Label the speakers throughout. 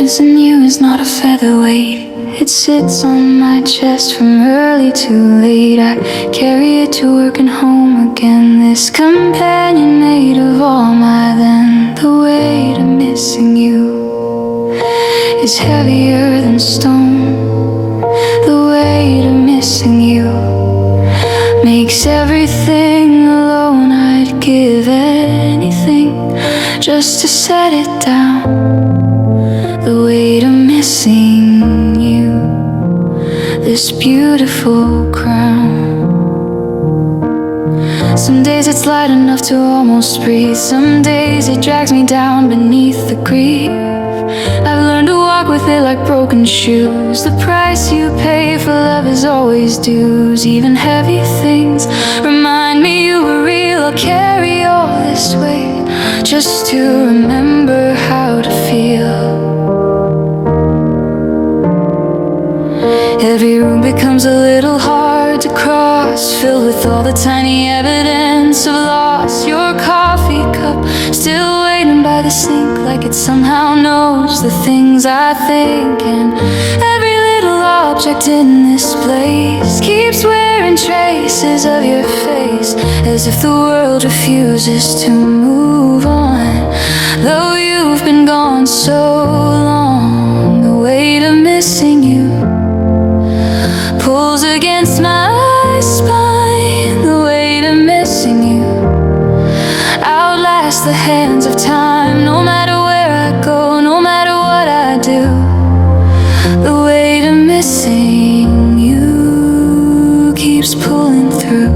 Speaker 1: Missing you is not a featherweight. It sits on my chest from early to late. I carry it to work and home again. This companion made of all my then. The weight of missing you is heavier than stone. The weight of missing you makes everything alone. I'd give anything just to set it down. The weight of missing you, this beautiful crown. Some days it's light enough to almost breathe. Some days it drags me down beneath the grief. I've learned to walk with it like broken shoes. The price you pay for love is always dues. Even heavy things remind me you were real. I'll carry all this weight just to remember how to feel. Every room becomes a little hard to cross, filled with all the tiny evidence of loss. Your coffee cup still waiting by the sink, like it somehow knows the things I think. And every little object in this place keeps wearing traces of your face, as if the world refuses to move on. Though you've been gone so long, the weight of missing you pulls against my spine. The weight of missing you outlasts the hands of time. No matter where I go, no matter what I do, the weight of missing you keeps pulling through.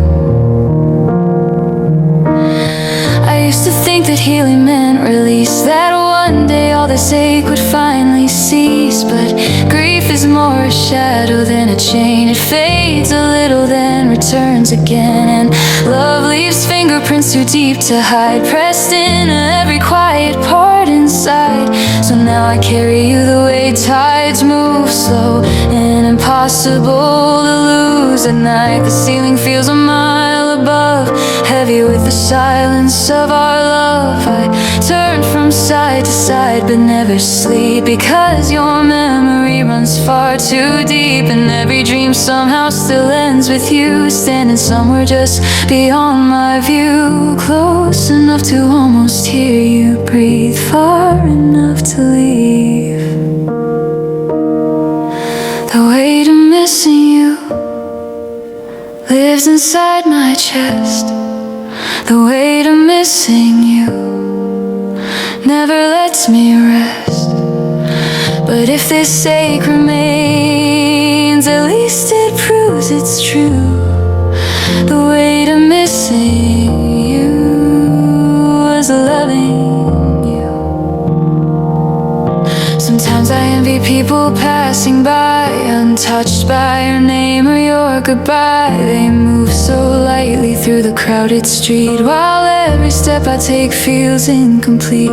Speaker 1: I used to think that healing meant release, that one day all this ache would finally cease. But grief is more a shadow than a chain. It fades a little, then returns again. And love leaves fingerprints too deep to hide, pressed into every quiet part inside. So now I carry you the way tides move, slow and impossible to lose. At night the ceiling feels a mile above, heavy with the silence of our love. I turn from side to side but never sleep, because your memory runs far too deep. And every dream somehow still ends with you, standing somewhere just beyond my view, close enough to almost hear you breathe, far enough to leave. The weight of missing you lives inside my chest. The weight of missing you never lets me rest. But if this ache remains, at least it proves it's true. The weight of missing you was loving you. Sometimes I envy people passing by, untouched by your name or your goodbye. They move so lightly through the crowded street, while every step I take feels incomplete.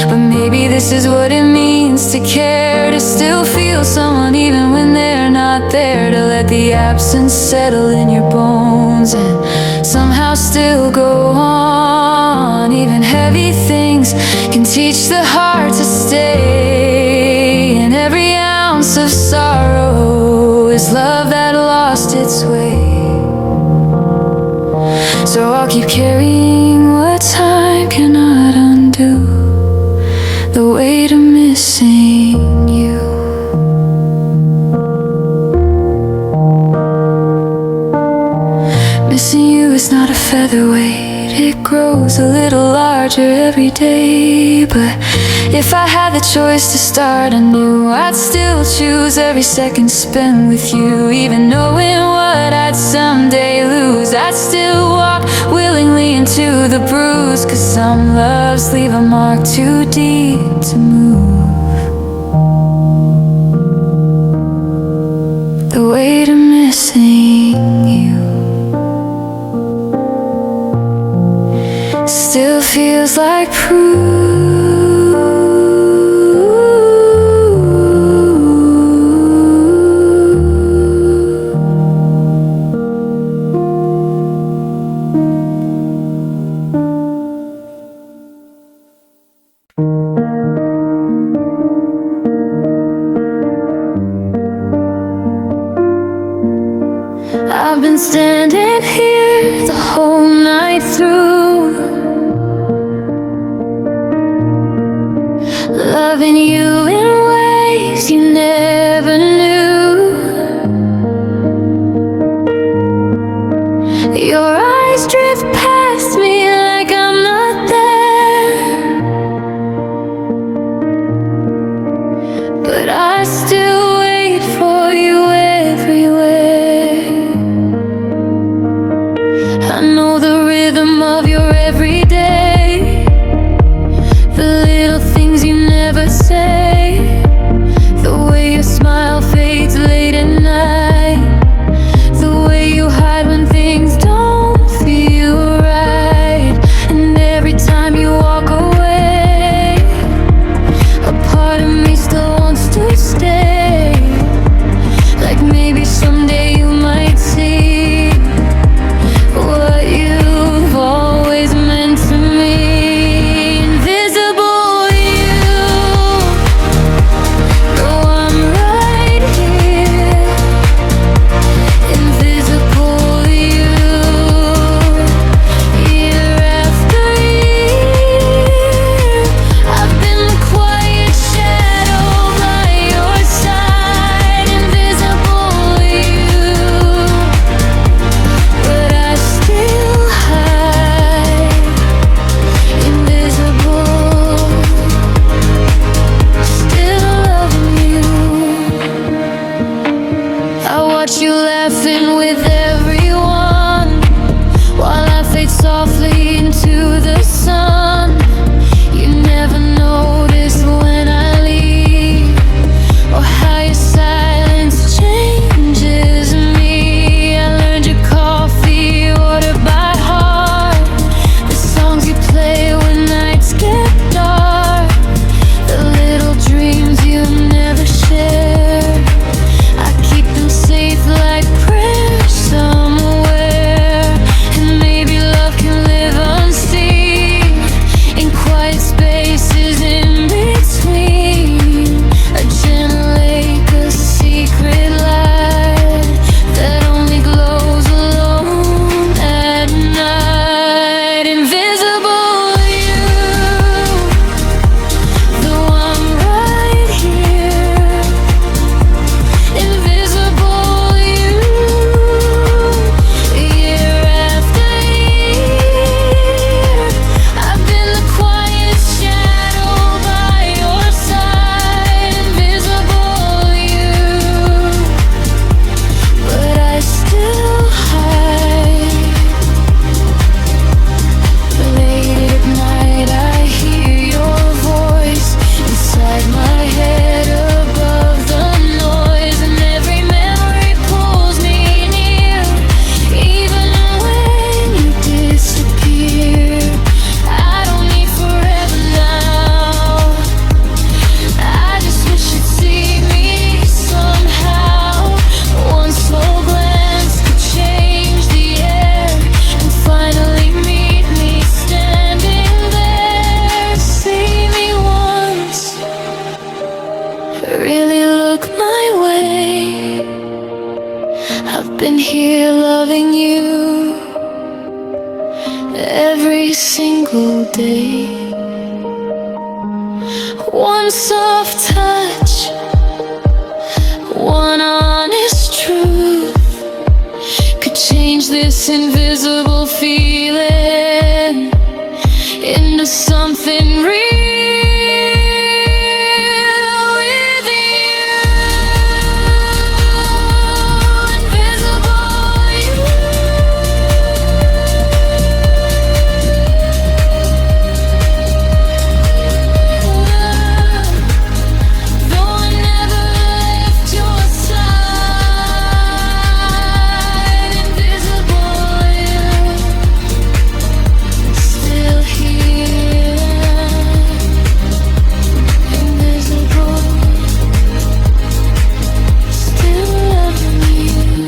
Speaker 1: But maybe this is what it means to care, to still feel someone even when they're not there, to let the absence settle in your bones and somehow still go on. Even heavy things can teach the heart to stay, and every ounce of sorrow is love that lost its way. So I'll keep carrying what time cannot undo, the weight of missing you. Missing you is not a featherweight. It grows a little larger every day. But if I had the choice to start anew, I'd still choose every second spent with you. Even knowing what I'd someday lose, I'd still walk willingly into the bruise. 'Cause some loves leave a mark too deep to move. The weight of missing you still feels like proof. always drift past me like I'm not there, but I still wait for you everywhere. I know the rhythm of your everyday, the little things you never say, the way your smile fades late at night, the way you hide when things don't feel right. And every time you walk away, a part of me still wants to stay, like maybe someday you might see what you've always meant to me. Invisible you, though I'm right here. Invisible you, year after year. I've been the quiet shadow by your side. Invisible you, but I still hide. Invisible, still loving you. I watch you laughing with everyone while I fade softly into the sun. You never notice when I leave, or how your silence changes me. I learned your coffee order by heart, the songs you play when nights get dark, the little dreams you never share. I keep them safe like prayers somewhere. And maybe love can live unseen in quiet spaces in between. A gentle lake, a secret light that only glows alone at night. Invisible you, though I'm right here. Invisible you, year after year. I've been the quiet shadow by your side. Invisible you, but I still hide. Late at night I hear your voice inside my head above the noise, and every memory pulls me near, even when you disappear. I don't need forever now, I just wish you'd see me somehow. One slow glance could change the air and finally meet me standing there. See me once, really look my way. I've been here loving you every single day. One soft touch, one honest truth could change this invisible feeling into something real. With you, invisible you, though I never left your side. Invisible you, still here. Invisible, still loving you.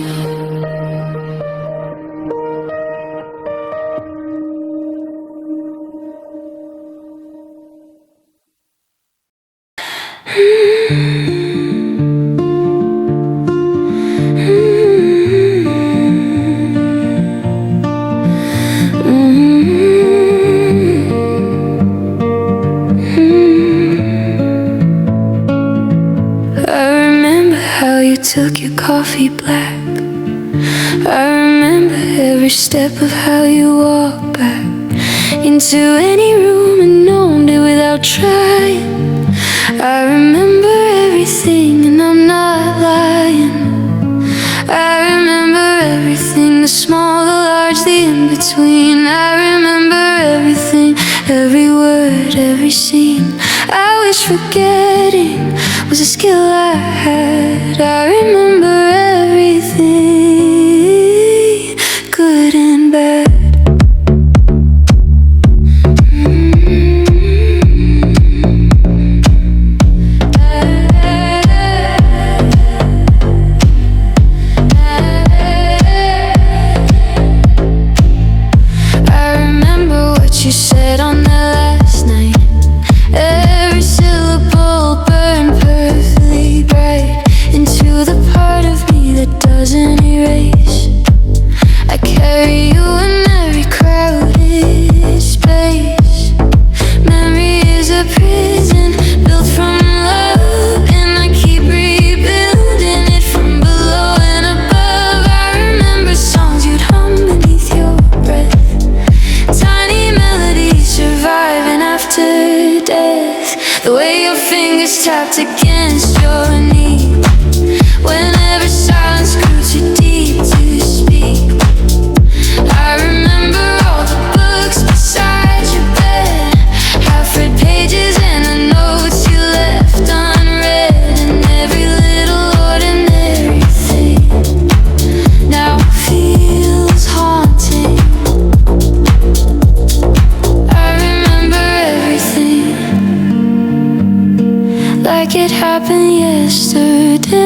Speaker 1: I remember how you took your coffee black. I remember every every step of how you walk back into any room and owned it without trying. I remember everything and I'm not lying. I remember everything, the small, the large, the in-between. I remember everything, every word, every scene. I wish forgetting was a skill I had. I remember everything, good and bad. You said on the last night, every syllable burned perfectly bright into the part of me that doesn't erase. I carry you in every crowded space. Memory is a prison built from love, and I keep rebuilding it from below and above. I remember songs you'd hum beneath your breath, tiny melodies surviving after death. The way your fingers tapped against your knee whenever silence grew too deep to speak. I remember all the books beside your bed, half-read pages and the notes you left unread, and every little ordinary thing now feels haunting. Like it happened yesterday.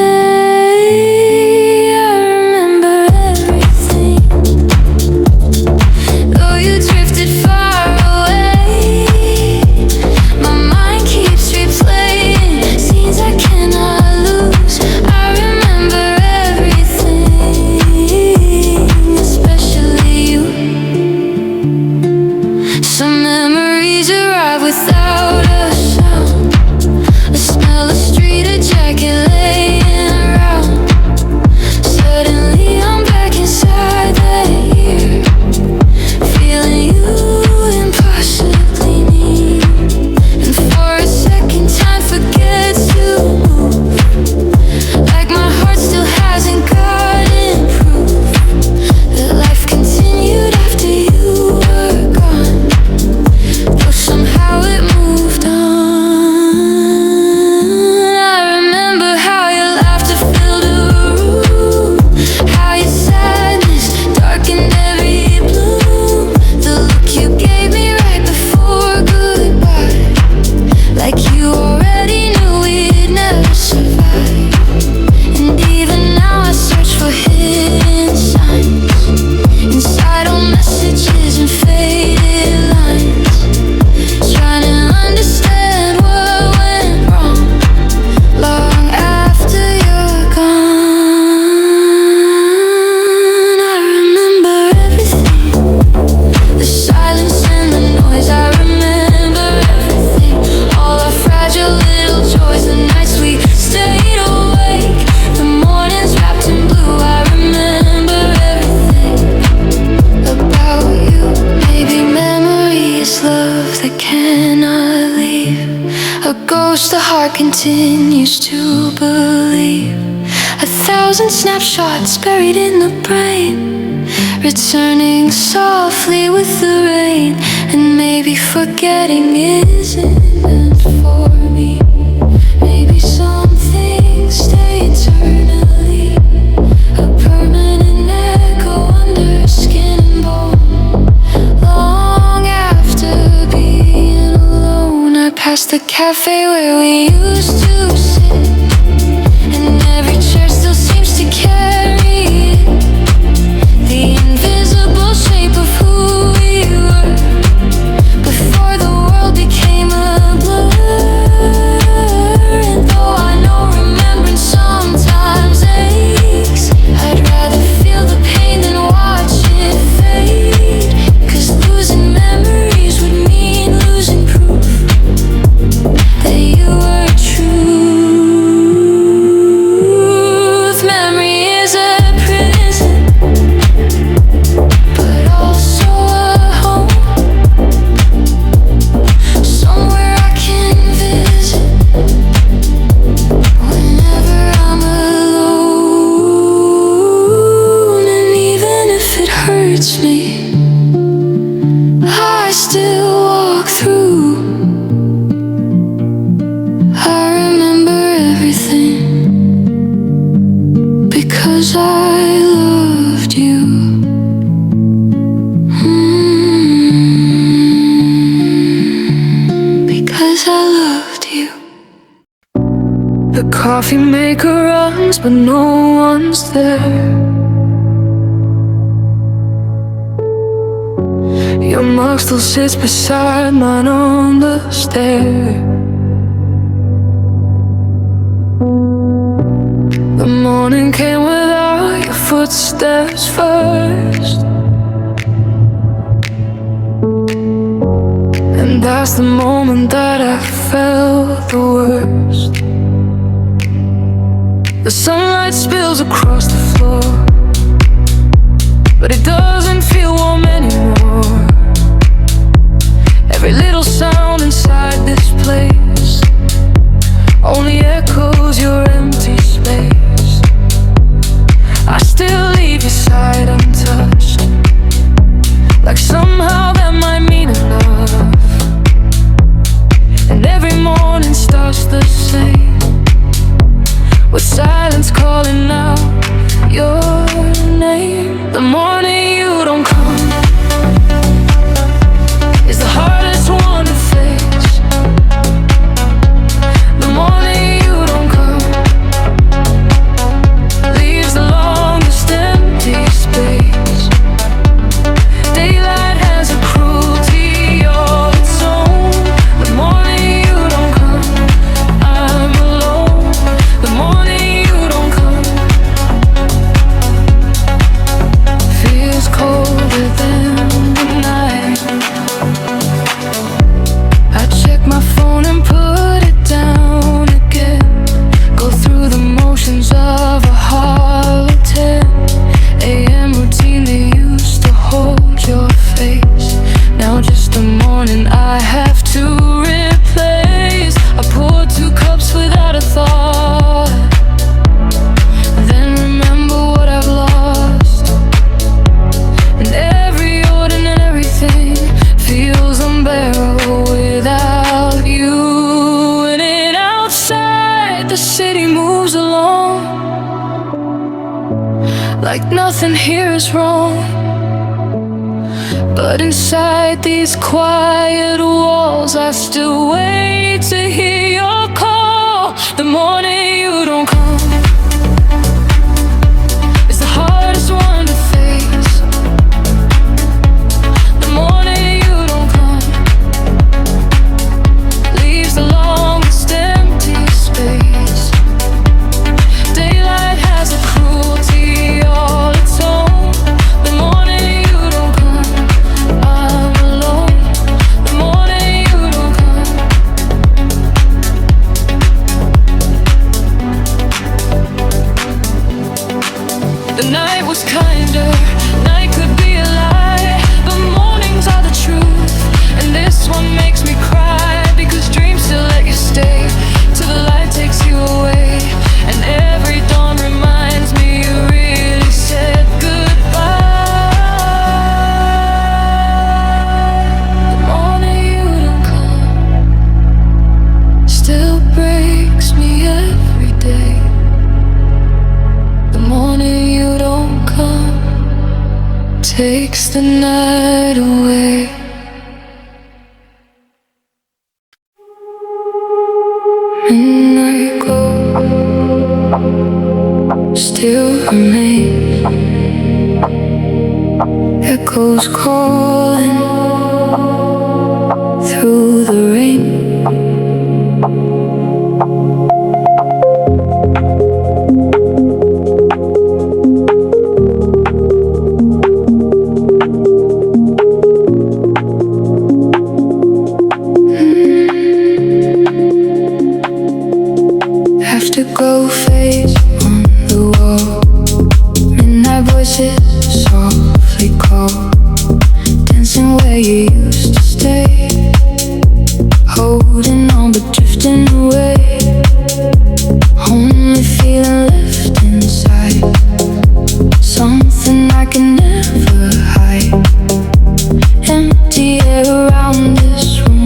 Speaker 1: I remember everything, though you drifted far away. My mind keeps replaying scenes I cannot lose. I remember everything, especially you. Some memories arrive without a sound, a smell, a street, a jacket laying around. Suddenly I'm back inside that year, feeling you impossibly near. And for a second time forgets to move, like my heart still hasn't gotten proof that life continued after you were gone, though somehow it moved on. The heart continues to believe. 1,000 snapshots buried in the brain, returning softly with the rain. And maybe forgetting isn't meant for me. Maybe some things stay eternally, a permanent echo under skin and bone. Long after being alone, I passed the cafe where we used to sit, and every chair still seems to carry it, the invisible shape of who we were before the world became a blur. And though I know remembering sometimes aches, I'd rather feel the pain than watch it fade, 'cause losing memories would mean losing proof that you were truth. Memory is a walk through, I remember everything, because I loved you. Because I loved you. The coffee maker runs, but no one's there. Your mug still sits beside mine on the stair. The morning came without your footsteps first, and that's the moment that I felt the worst. The sunlight spills across the floor, but it doesn't feel warm anymore. Every little sound inside this place only echoes your empty space. I still leave your side untouched, like somehow that might mean enough. And every morning starts the same, with silence calling out your name. The morning you don't come is the hardest one to face. The morning you don't come leaves the longest empty space. Daylight has a cruelty all its own. The morning you don't come, I'm alone. The morning you don't come feels colder than the night. I check my phone and put it down again, go through the motions of a hollow 10 a.m. routine that used to hold your face. Now just a morning I have to replace. I poured 2 cups without a thought, then remember what I've lost. And every ordinary thing feels unbearable without you. And outside the city moves along, like nothing here is wrong. But inside these quiet walls I still wait to hear your call. The morning you don't come is the hardest one to face. The morning you don't come leaves the longest empty space. Daylight has a cruelty all its own. The morning you don't come, I'm alone. The morning you don't come. The night was kinder, night could be a lie, but mornings are the truth. And this one makes me cry, because dreams still let you stay till the light takes you away. And every dawn reminds me you really said goodbye. The morning you don't come still breaks me every day. The morning you don't come takes the night away. Midnight glow still remains, echoes calling through the rain. Have to go face on the wall. Midnight voices softly call, dancing where you used to stay, holding on but drifting away. Only feeling left inside, something I can never hide. Empty air around this room,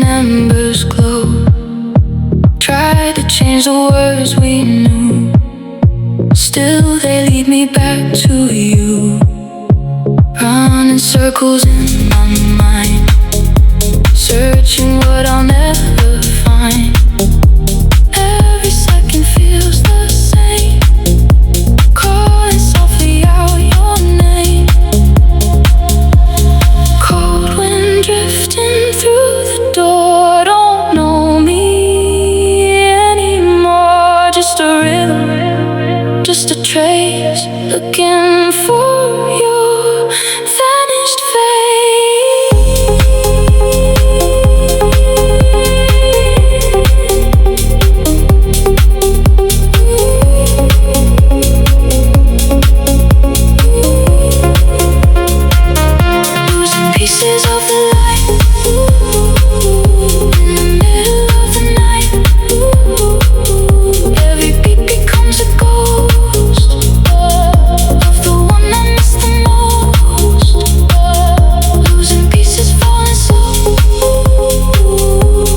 Speaker 1: embers glow. Tried to change the words we knew, still they lead me back to you. Running circles in my mind, searching what I'll never find. Every second feels the same, calling softly out your name. Cold wind drifting through the door, don't know me anymore. Just a rhythm, just a trace, looking for your vanished losing pieces of the light in the middle of the night. Every beat becomes a ghost of the one I miss the most. Losing pieces, falling slow.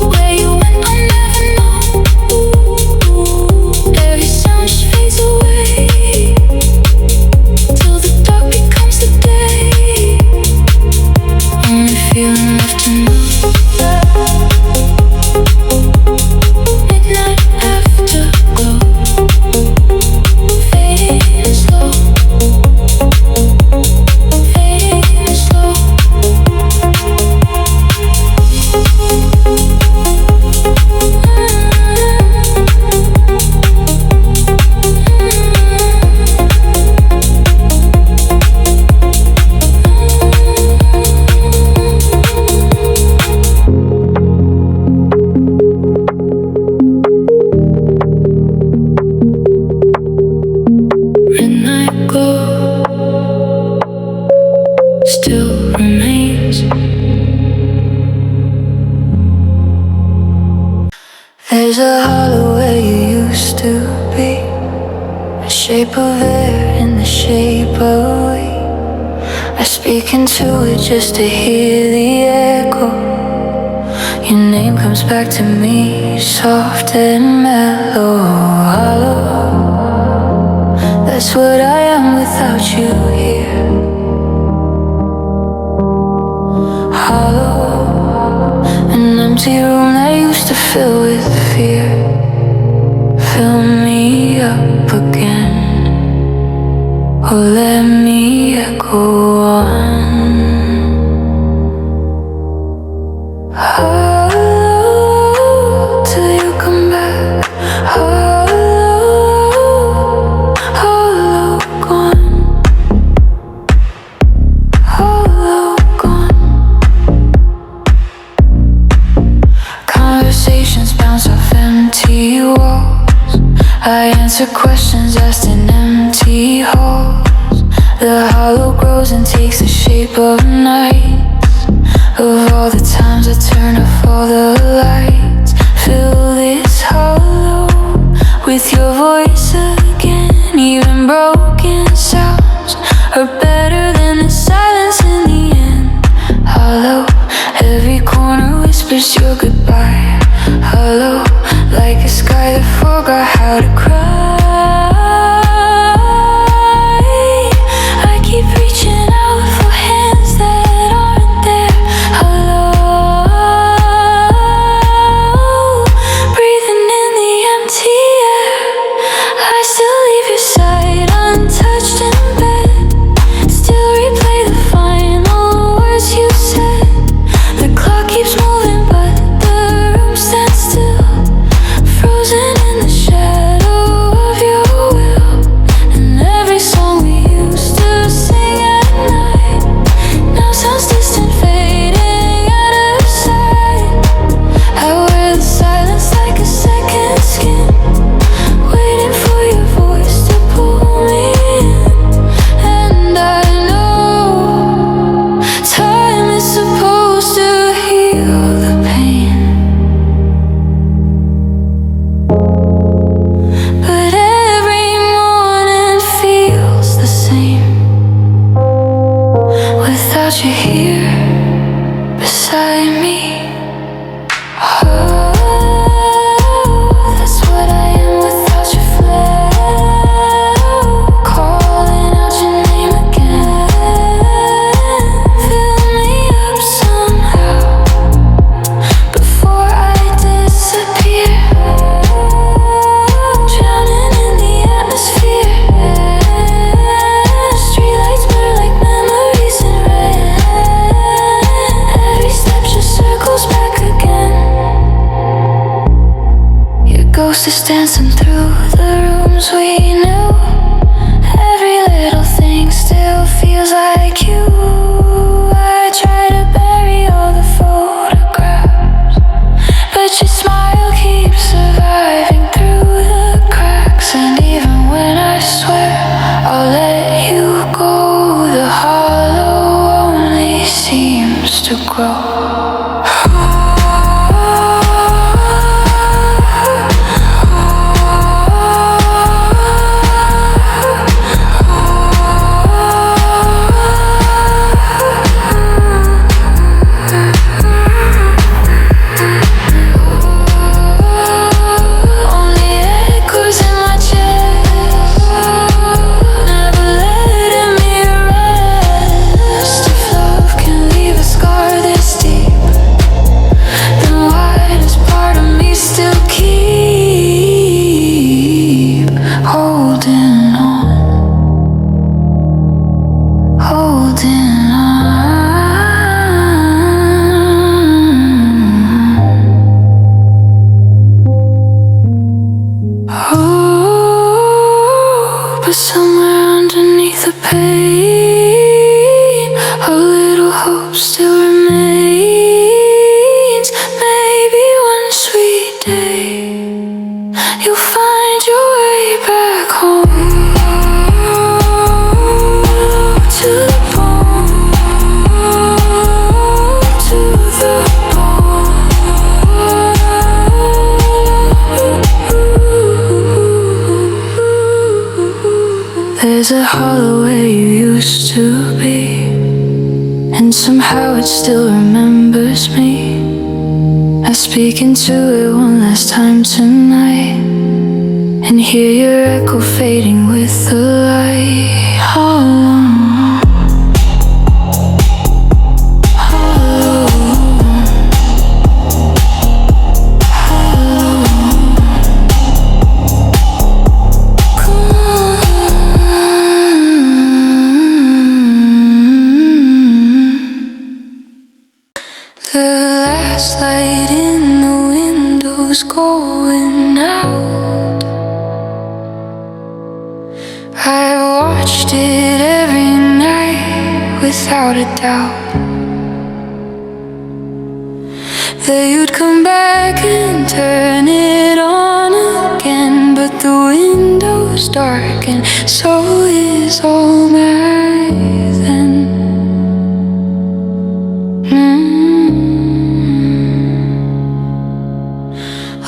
Speaker 1: Where you went, I'll never know. Every sound just fades away till the dark becomes the day. Only feeling left to know. Midnight afterglow, fading slow, fading slow. Midnight glow still remains. There's a hollow where you used to be, a shape of air in the shape of we. I speak into it just to hear the echo. Your name comes back to me, soft and mellow. Hollow, that's what I am without you here. Hollow, an empty room that used to fill with fear. Fill me up again, or let me echo on. Hollow, till you come back. Hollow, hollow gone. Hollow gone. Conversations bounce off empty walls. I answer questions asked in empty halls. The hollow grows and takes the shape of nights. Of all the times I turn off all the lights, fill this hollow with your voice again. Even broken sounds are better than the silence in the end. Hollow, every corner whispers your goodbye. Hollow, like a sky that forgot how to cry. I keep reaching out for hands that aren't there. Hollow, breathing in the empty air. I still leave your side untouched in bed. Still replay the final words you said. The clock keeps moving but the room stands still, frozen in the shadow That's what I am without your flow. Calling out your name again. Fill me up somehow before I disappear. Drowning in the atmosphere. Streetlights blur like memories in red. Every step just circles back again. Your ghost is dancing through the rooms we knew. Every little thing still feels like you. I try to bury all the photographs, but your smile keeps surviving through the cracks. And even when I swear I'll let you go, the hollow only seems to grow. Only echoes in my chest, never letting me rest. If love can leave a scar this deep, then why does part of me still keep holding on, holding on? Oh, but somewhere underneath the pain, a little hope still remains. Maybe one sweet day you'll find your way back home. To the bone, to the bone. There's a hollow where you used to be, and somehow it still remembers me. I speak into it one last time tonight, and hear your echo fading with the light. Hollow, hollow, hollow. Come on. The last light in the window's going out. I've watched it every night without a doubt that you'd come back and turn it on again. But the window's dark and so is all my then.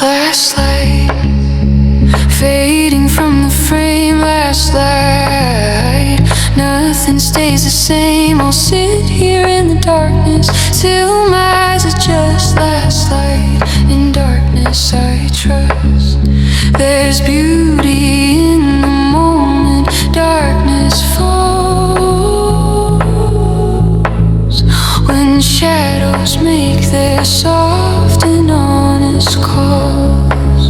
Speaker 1: Last light fading from the frame. Last light, nothing stays the same. I'll sit here in the darkness till my eyes adjust. Last light in darkness I trust. There's beauty in the moment darkness falls, when shadows make their soft and honest calls.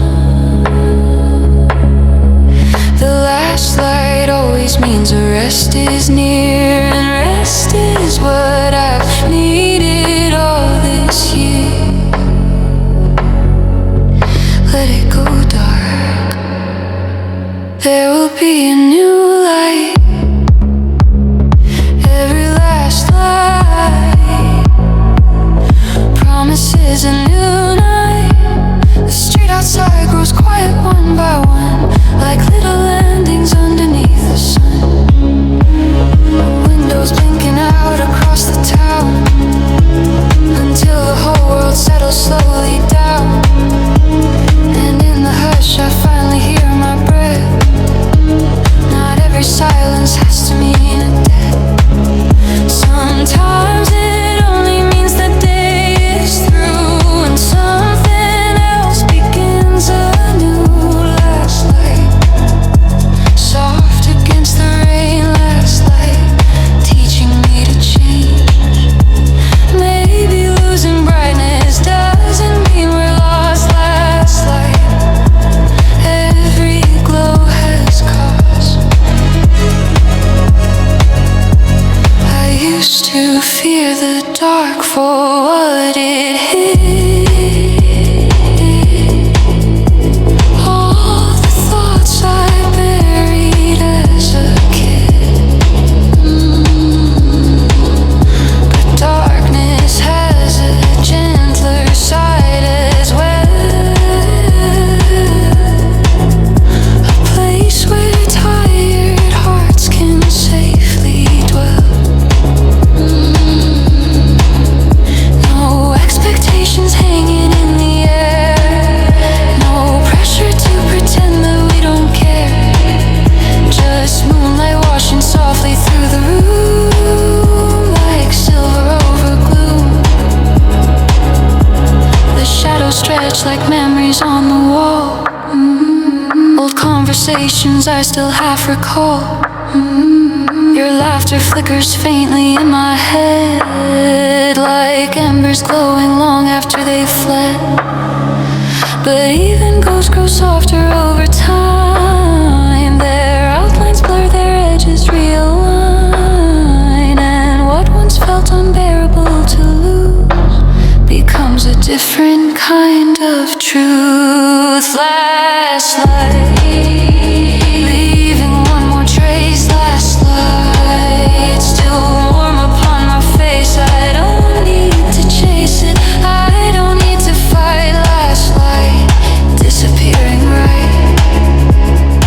Speaker 1: The last light always means a rest is near, and rest is what I've needed all this year. Let it go dark, stretch like memories on the wall. Old conversations I still half recall. Your laughter flickers faintly in my head, like embers glowing long after they've fled. But even ghosts grow softer over time. Their outlines blur, their edges realign, and what once felt unbearable to lose becomes a different kind of truth. Last light, leaving one more trace. Last light, still warm upon my face. I don't need to chase it, I don't need to fight. Last light, disappearing right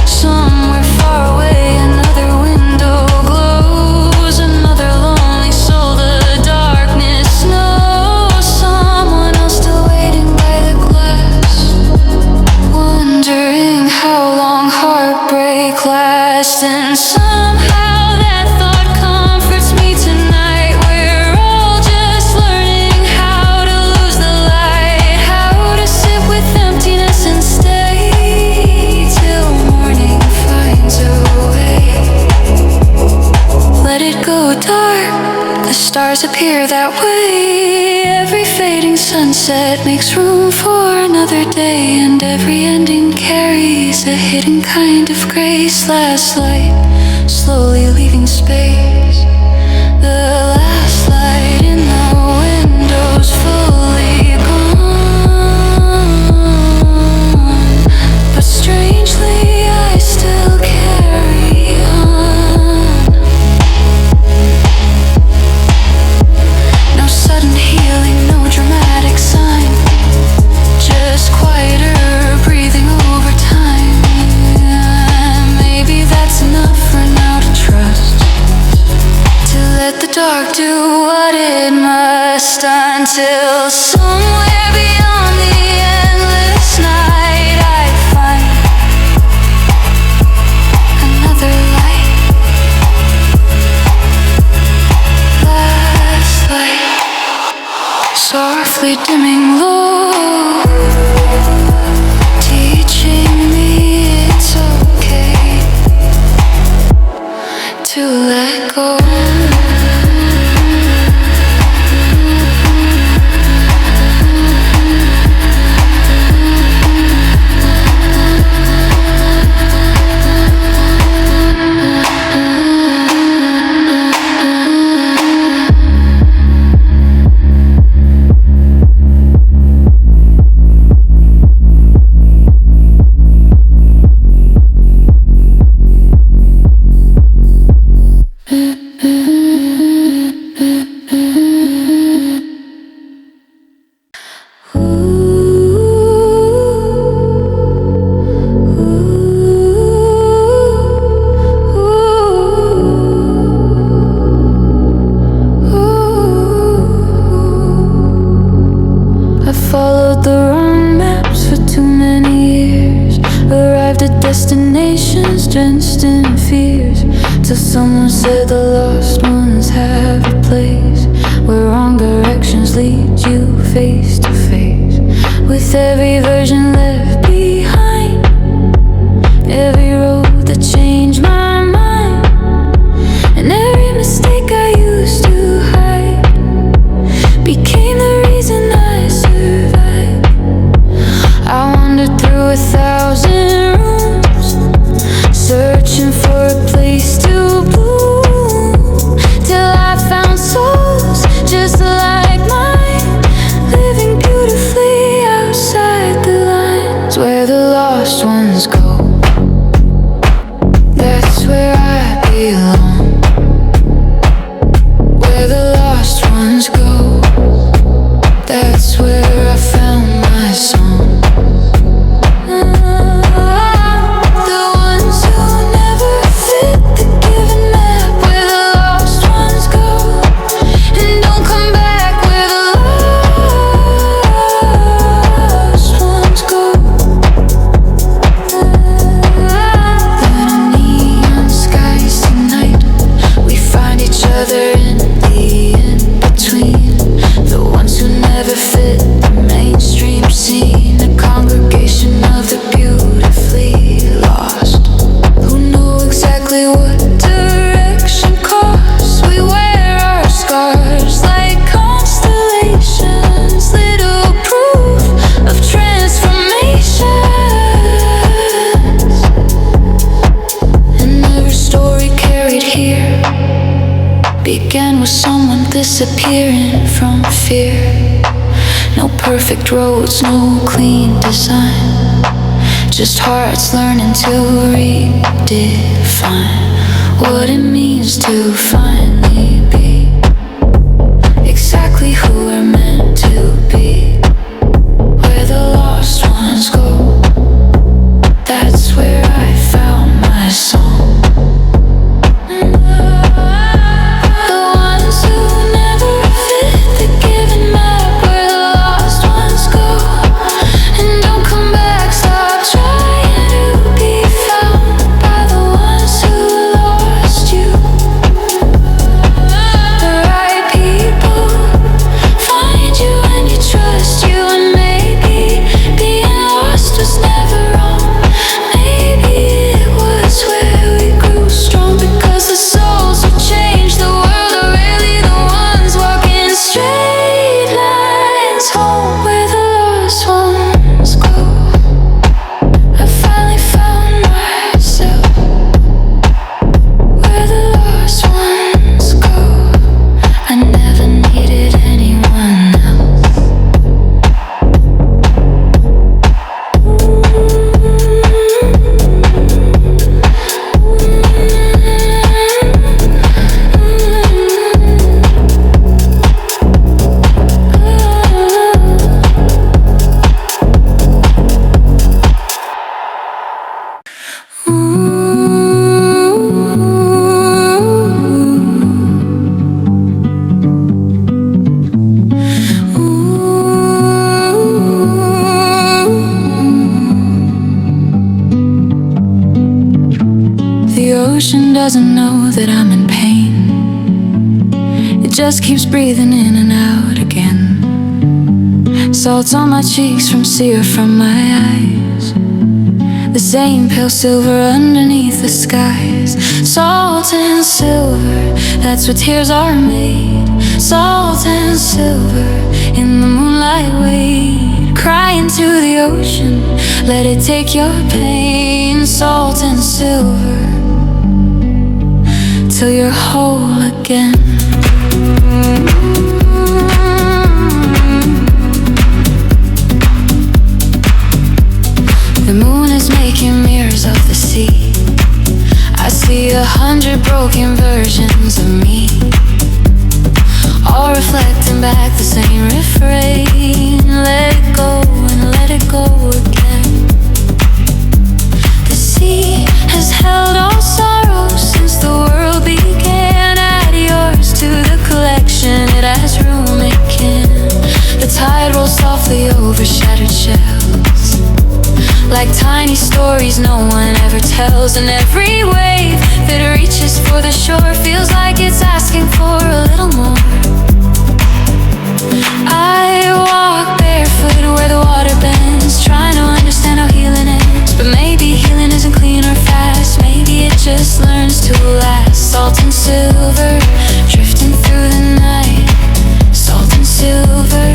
Speaker 1: somewhere far away. Another window glows, another lonely soul. The darkness knows someone else still waiting by the glass, wondering how long heartbreak lasts. And somehow that thought comforts me tonight. We're all just learning how to lose the light, how to sit with emptiness and stay till morning finds a way. Let it go dark, the stars appear that way. Every fading sunset makes room for another day, and every ending carries a hidden kind of grace. Last light, slowly leaving space. The last light in the window's fully gone, but strangely I still carry on. No sudden healing, no dramatic sign, just quieter breathing over time. Maybe that's enough for now to trust, to let the dark do what it must, until somewhere beyond the endless night I find another light. Last light, softly dimming low, teaching me it's okay to let go. I followed the wrong maps for too many years, arrived at destinations drenched in fears, till someone said the lost ones have a place where wrong directions lead you face to face with every version left behind, every road that changed my mind, and every mistake I used to hide became the reason I survived. I wandered through 1,000 rooms, searching for a place to bloom, till I found souls just like mine, living beautifully outside the lines, disappearing from fear. No perfect roads, no clean design, just hearts learning to redefine what it means to finally be exactly who we're meant to be. Where the lost ones go, that's where I found my song. The ones who never fit the given map, where the lost ones go and don't come back. Stop trying to be found by the ones who lost you. The right people find you and you trust you, and maybe being lost was never wrong. Maybe it was where we grew strong, because the souls who change the world are really the ones walking straight lines home, where the lost ones go. I finally found myself where the lost ones go. I never needed anyone else. The ocean doesn't know that I'm in pain. It just keeps breathing in and out again. Salt on my cheeks from sear from my eyes, the same pale silver underneath the skies. Salt and silver, that's what tears are made. Salt and silver in the moonlight wade. Cry into the ocean, let it take your pain. Salt and silver till you're whole again. The moon is making mirrors of the sea. I see 100 broken versions of me, all reflecting back the same refrain. Let it go and let it go again. The sea has held all sorrows since the world began. Add yours to the collection, it has room it can. The tide rolls softly over shattered shells, like tiny stories no one ever tells. And every wave that reaches for the shore feels like it's asking for a little more. I walk barefoot where the water bends, trying to understand how healing is. But maybe healing isn't clean or fast, maybe it just learns to last. Salt and silver, drifting through the night. Salt and silver,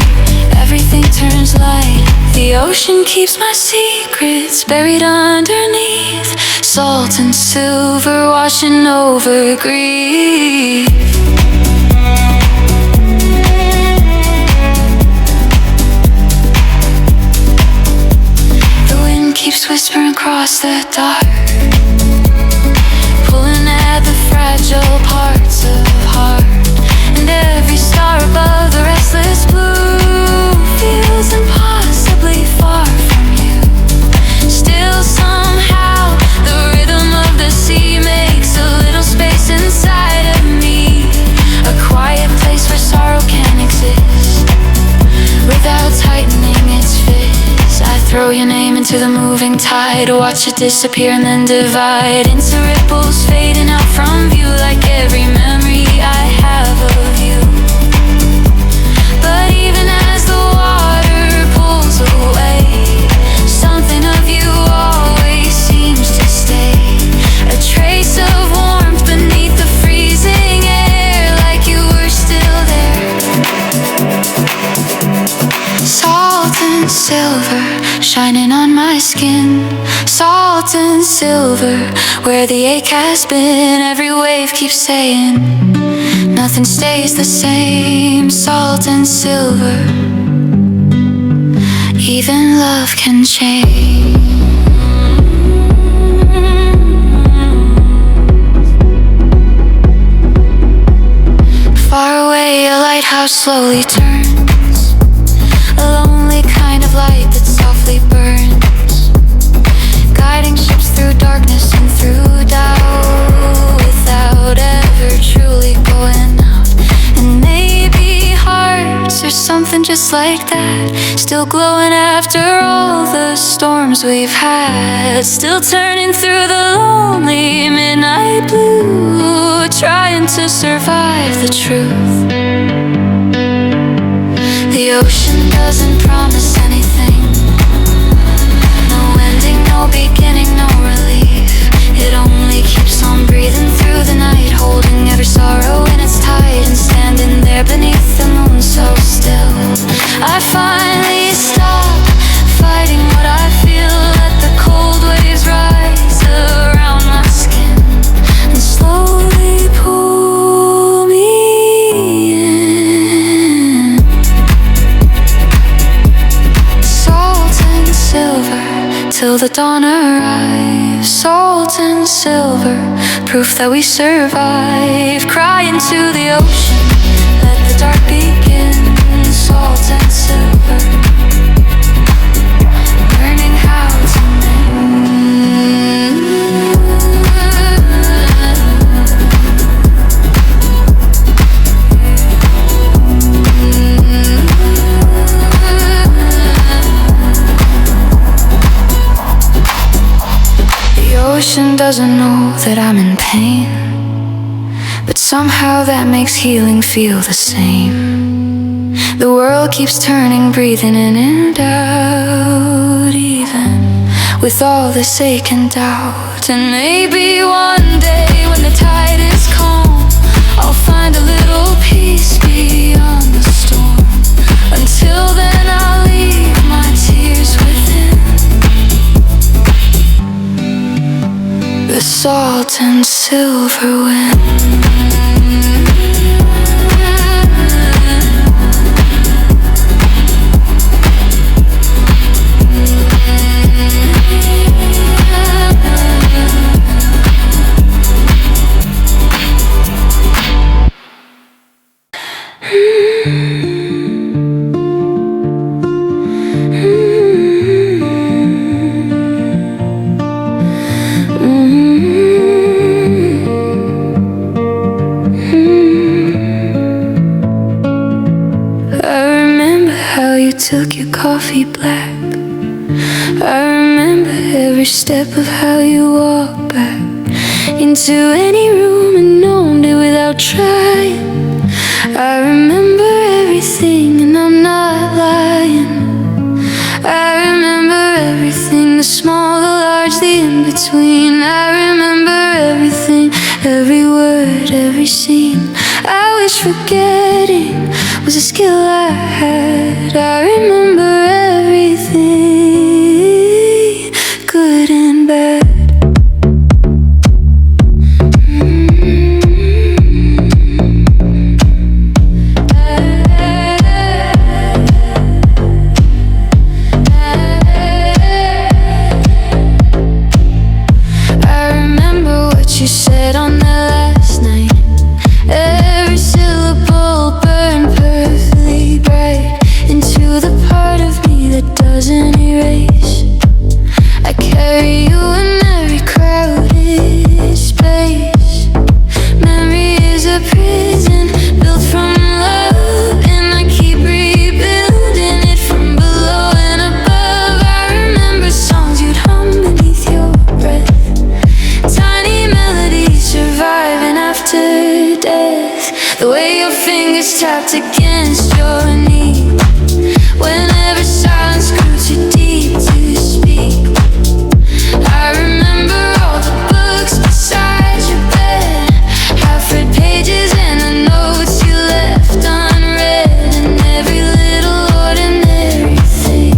Speaker 1: everything turns light. The ocean keeps my secrets buried underneath. Salt and silver washing over grief. The wind keeps whispering across the dark, pulling at the fragile parts of heart. And every star above the restless blue feels impossibly far from you. Still somehow the rhythm of the sea makes a little space inside of me, a quiet place where sorrow can exist without tightening its fist. I throw your name into the moving tide, watch it disappear and then divide into ripples fading out from view, like every memory I have of you. But even as the water pulls away, something of you always seems to stay. A trace of warmth beneath the freezing air, like you were still there. Salt and silver silver shining on my skin. Salt and silver, where the ache has been. Every wave keeps saying nothing stays the same. Salt and silver, even love can change. Far away, a lighthouse slowly turns, a lonely kind of light that softly burns, guiding ships through darkness and through doubt, without ever truly going out. And maybe hearts are something just like that, still glowing after all the storms we've had, still turning through the lonely midnight blue, trying to survive the truth. The ocean doesn't promise anything, no ending, no beginning, no relief. It only keeps on breathing through the night, holding every sorrow in its tide, and standing there beneath the moon so still. I finally stop fighting what I feel, let the cold waves rise around my skin and slowly pull me in. Salt and silver till the dawn arrives. Salt and silver, proof that we survive. Crying to the ocean, let the dark begin. Salt and silver, learning how to mend. The ocean doesn't know that I'm in pain, but somehow that makes healing feel the same. The world keeps turning, breathing in and out, even with all this ache and doubt. And maybe one day when the tide is calm, I'll find a little peace beyond the storm. Until then I'll leave my tears within the salt and silver wind. Took your coffee black. I remember every step of how you walked back into any room and owned it without trying. I remember everything and I'm not lying. I remember everything, the small, the large, the in-between. I remember everything, every word, every scene. I wish forgetting was a skill I had. I remember everything, good and bad. I remember what you said on the last night. Every syllable burned perfectly bright into the part of me that doesn't erase. I carry you in every crowded space. Memory is a prison built from love, and I keep rebuilding it from below and above. I remember songs you'd hum beneath your breath, tiny melodies surviving after death. The way your fingers tapped against your knee whenever silence grew too deep to speak. I remember all the books beside your bed, half-read pages and the notes you left unread, and every little ordinary thing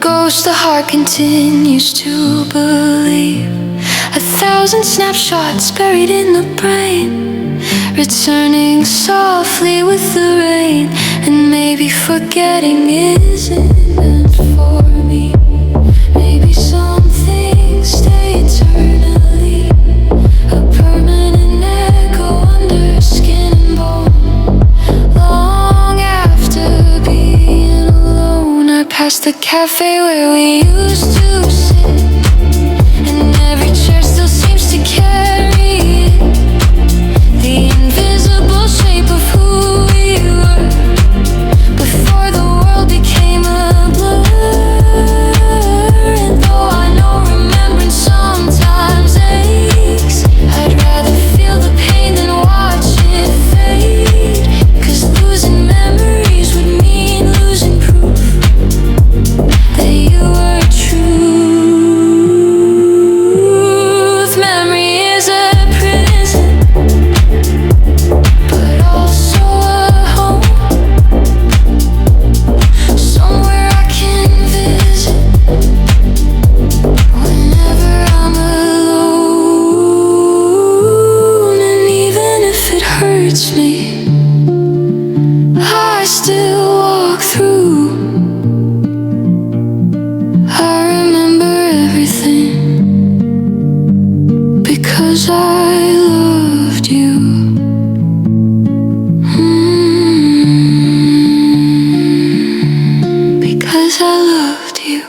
Speaker 1: goes the heart continues to believe. 1,000 snapshots buried in the brain, returning softly with the rain. And maybe forgetting isn't meant for me. Maybe some things stay eternally, a permanent echo under skin and bone. Long after being alone, I passed the cafe where we used to sit, and every chair still seems to carry it, the invisible shape of who we were before the world became a blur. And though I know remembrance sometimes aches, I'd rather feel the pain than watch it fade. 'Cause losing memories would mean losing proof that you were truth. Memory is a prison, but also a home, somewhere I can visit whenever I'm alone. And even if it hurts me, I still walk through. I remember everything because I loved you. Because I loved you.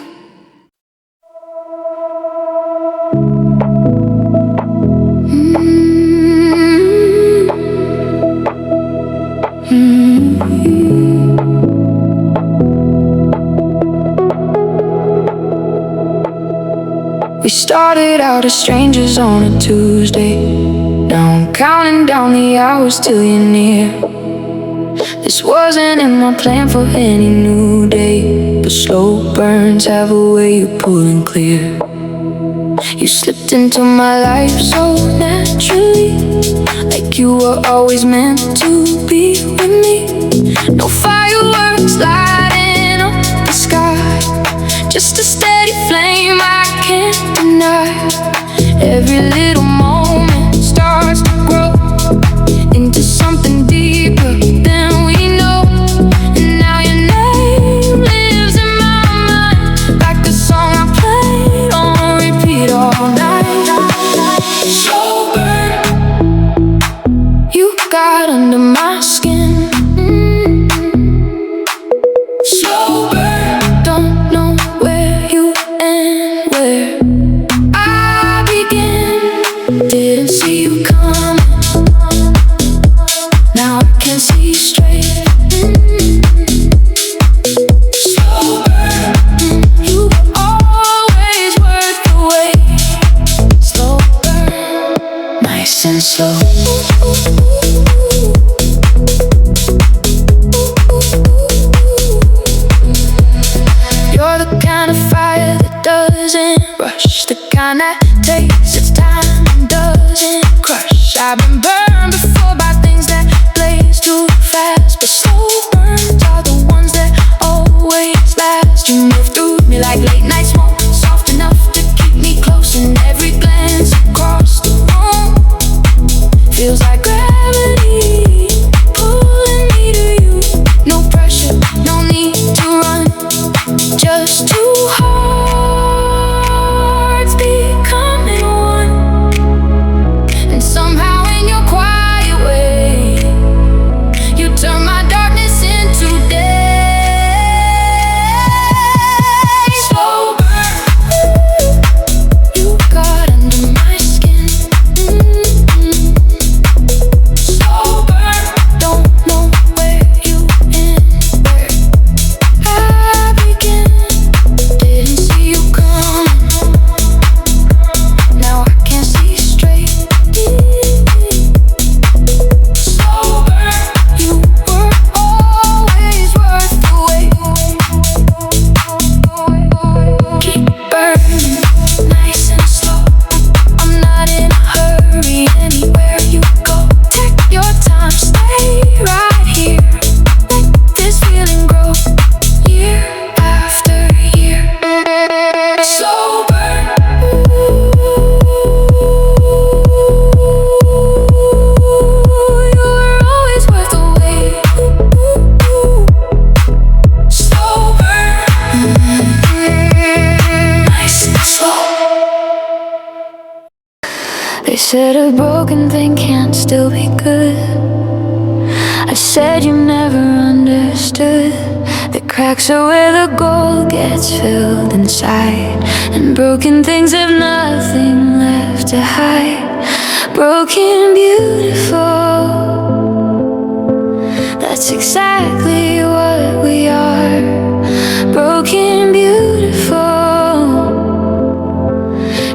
Speaker 1: We started out as strangers on a Tuesday. Now I'm counting down the hours till you're near. This wasn't in my plan for any new day, but slow burns have a way of pulling clear. You slipped into my life so naturally, like you were always meant to be with me. No fireworks lighting up the sky, just a steady flame I can't deny. Every little moment starts to grow into something deeper than we know. And now your name lives in my mind, like a song I played on repeat all night. Slow burn, you got under my skin. Slow burn, don't know where you end, where I begin. Didn't see you coming, now I can see straight. Slow burn, you were always worth the wait. Slow burn, nice and slow. You're the kind of fire that doesn't rush, the kind that takes its time and doesn't crush. I've been burned before by things that blaze too fast, but slow burns are the ones that always last. You move through me like late night smoke, soft enough to keep me close, and every glance across the room feels like gravity pulling me to you. No pressure, no need to run, just two hearts becoming one. And somehow in your quiet way, you turn my darkness into day. Slow burn, you got under my skin. said a broken thing can't still be good. I said you never understood that cracks are where the gold gets filled inside, and broken things have nothing left to hide. Broken beautiful, that's exactly what we are. Broken beautiful,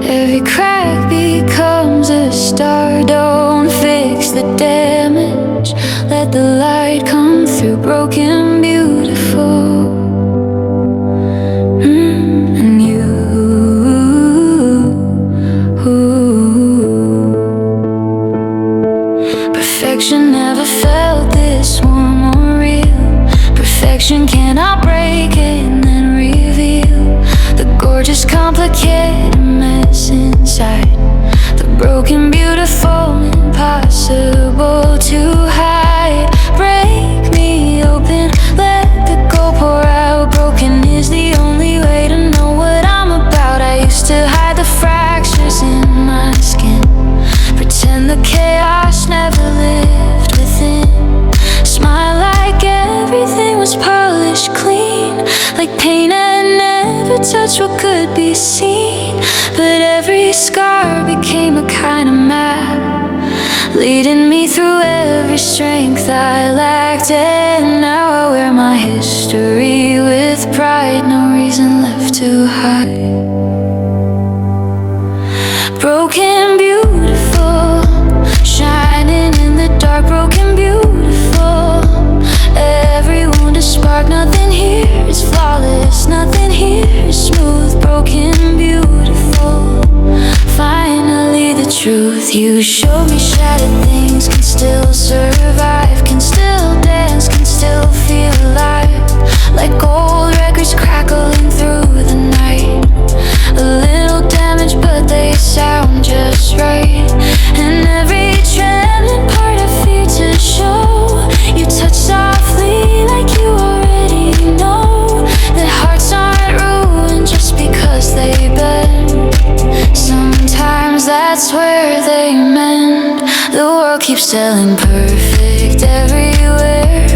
Speaker 1: every crack becomes a star. Don't fix the damage, let the light come through. Broken beautiful. And you, perfection never felt this warm or real. Perfection cannot break and then reveal the gorgeous, complicated mess inside. The broken beautiful, impossible to hide. Break me open, let the gold pour out. Broken is the only way to know what I'm about. I used to hide the fractures in my skin, pretend the chaos never lived within. Smile like everything was polished clean, like paint I never touched what could be seen. But every scar became a kind of map, leading me through every strength I lacked. And now I wear my history with pride, no reason left to hide. Broken beautiful, shining in the dark. Broken beautiful, every wound a spark. Nothing here is flawless, nothing here is smooth. Broken beautiful, finally the truth. You showed me shattered things can still survive, can still dance, can still feel alive. Like old records crackling through the night. A little damage but they sound just right. And every trembling part I fear to show, you touch softly like you already know that hearts aren't ruined just because they bend. Sometimes that's where they mend. The world keeps telling perfect everywhere,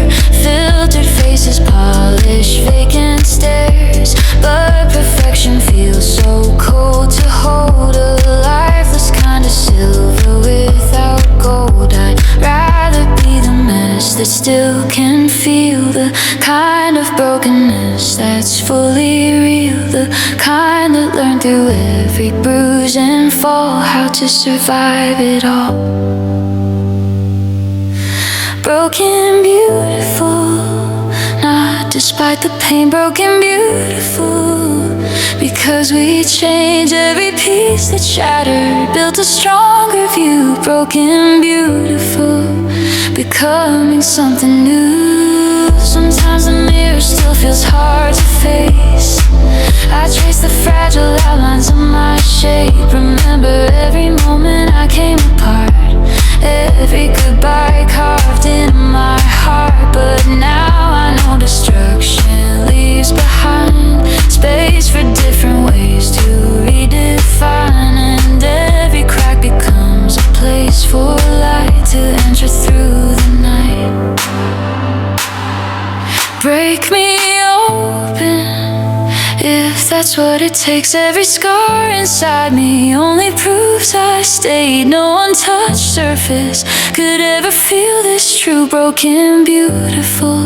Speaker 1: filtered faces, polished vacant stares. But perfection feels so cold to hold, a lifeless kind of silver without gold. I'd rather be the mess that still can feel, the kind of brokenness that's fully real, the kind that learned through every bruise and fall how to survive it all. Broken beautiful, not despite the pain. Broken beautiful, because we change every piece that shattered, built a stronger view. Broken beautiful, becoming something new. Sometimes the mirror still feels hard to face. I trace the fragile outlines of my shape. Remember every moment I came apart, every goodbye carved in my heart. But now I know destruction leaves behind space for different ways to redefine. And every crack becomes a place for light to enter through the night. Break me open, if that's what it takes. Every scar inside me only proves I stayed. No untouched surface could ever feel this true. Broken beautiful,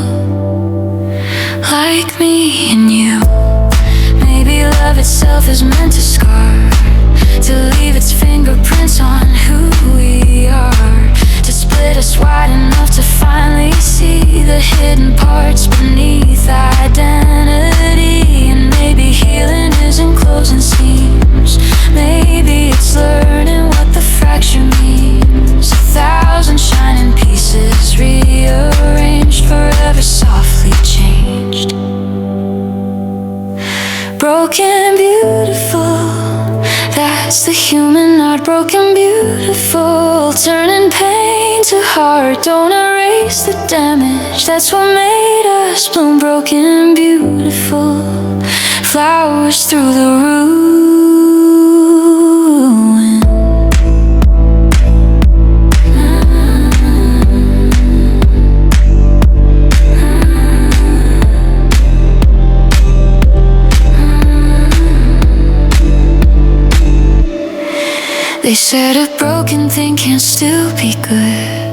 Speaker 1: like me and you. Maybe love itself is meant to scar, to leave its fingerprints on who we are, to split us wide enough to finally see the hidden parts beneath identity. And maybe healing isn't closing seams, maybe it's learning what the fracture means. 1,000 shining pieces rearranged, forever softly changed. Broken beautiful, that's the human art. Broken beautiful, turning pain to heart. Don't erase the damage, that's what made us bloom. Broken beautiful, flowers through the ruin. They said a broken thing can still be good.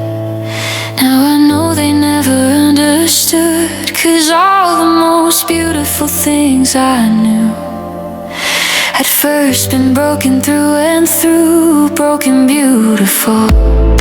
Speaker 1: Now I know they never understood, 'cause all the most beautiful things I knew had first been broken through and through, broken beautiful.